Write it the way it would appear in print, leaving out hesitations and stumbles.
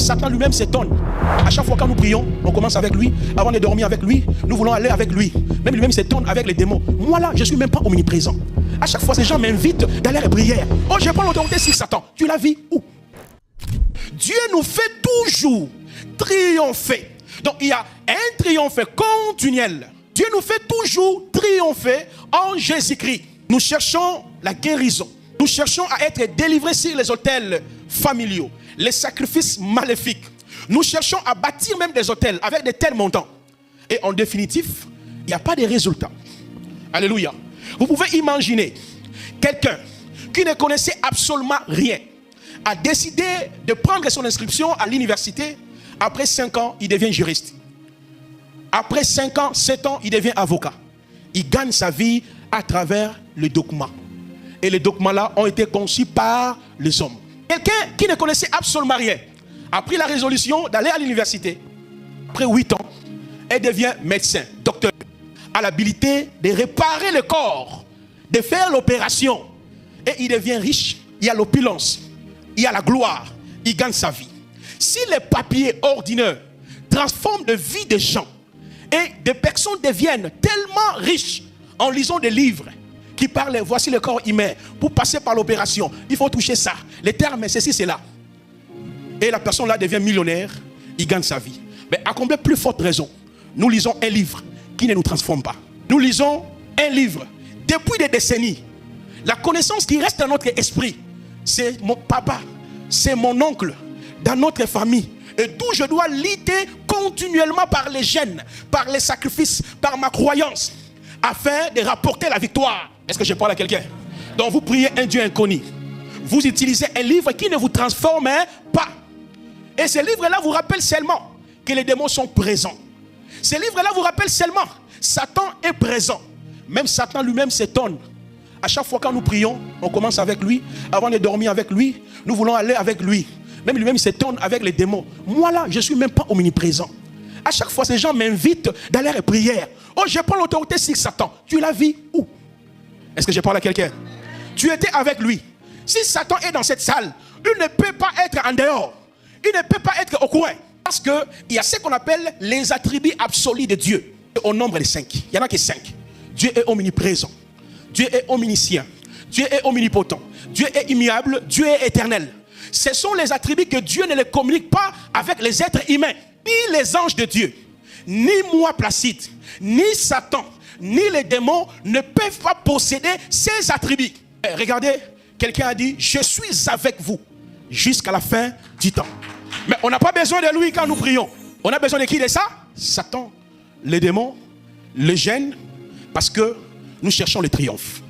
Satan lui-même s'étonne. À chaque fois quand nous prions, on commence avec lui. Avant de dormir avec lui, nous voulons aller avec lui. Même lui-même s'étonne avec les démons. Moi là, je ne suis même pas omniprésent. À chaque fois, ces gens m'invitent d'aller à la prière. Oh, je prends l'autorité sur Satan. Tu l'as vu où? Dieu nous fait toujours triompher. Donc il y a un triomphe continuel. Dieu nous fait toujours triompher en Jésus-Christ. Nous cherchons la guérison. Nous cherchons à être délivrés sur les autels familiaux, les sacrifices maléfiques. Nous cherchons à bâtir même des autels avec de tels montants. Et en définitif, il n'y a pas de résultat. Alléluia. Vous pouvez imaginer quelqu'un qui ne connaissait absolument rien a décidé de prendre son inscription à l'université. Après 5 ans, il devient juriste. Après 5 ans, 7 ans, il devient avocat. Il gagne sa vie à travers le dogma. Et les dogmas-là ont été conçus par les hommes. Quelqu'un qui ne connaissait absolument rien a pris la résolution d'aller à l'université. Après 8 ans, elle devient médecin, docteur. A l'habilité de réparer le corps, de faire l'opération. Et il devient riche. Il y a l'opulence, il y a la gloire, il gagne sa vie. Si les papiers ordinaires transforment de vie des gens et des personnes deviennent tellement riches en lisant des livres qui parlent, voici le corps humain, pour passer par l'opération, il faut toucher ça, les termes, ceci, c'est là. Et la personne là devient millionnaire, il gagne sa vie. Mais à combien plus forte raison, nous lisons un livre qui ne nous transforme pas. Nous lisons un livre depuis des décennies. La connaissance qui reste dans notre esprit, c'est mon papa, c'est mon oncle, dans notre famille. Et d'où je dois lutter continuellement par les gènes, par les sacrifices, par ma croyance, afin de rapporter la victoire. Est-ce que je parle à quelqu'un? Donc vous priez un Dieu inconnu. Vous utilisez un livre qui ne vous transforme pas. Et ce livre-là vous rappelle seulement que les démons sont présents. Ce livre-là vous rappelle seulement Satan est présent. Même Satan lui-même s'étonne. À chaque fois quand nous prions, on commence avec lui. Avant de dormir avec lui, nous voulons aller avec lui. Même lui-même s'étonne avec les démons. Moi là, je ne suis même pas omniprésent. À chaque fois, ces gens m'invitent d'aller à la prière. Oh, je prends l'autorité sur Satan. Tu l'as vu où? Est-ce que je parle à quelqu'un? Tu étais avec lui. Si Satan est dans cette salle, il ne peut pas être en dehors. Il ne peut pas être au coin. Parce qu'il y a ce qu'on appelle les attributs absolus de Dieu. Au nombre de 5. Il y en a que 5. Dieu est omniprésent. Dieu est omniscient. Dieu est omnipotent. Dieu est immuable. Dieu est éternel. Ce sont les attributs que Dieu ne les communique pas avec les êtres humains. Ni les anges de Dieu, ni moi Placide, ni Satan, ni les démons ne peuvent pas posséder ces attributs. Regardez, quelqu'un a dit, je suis avec vous jusqu'à la fin du temps. Mais on n'a pas besoin de lui quand nous prions. On a besoin de qui de ça? Satan, les démons, les gènes, parce que nous cherchons le triomphe.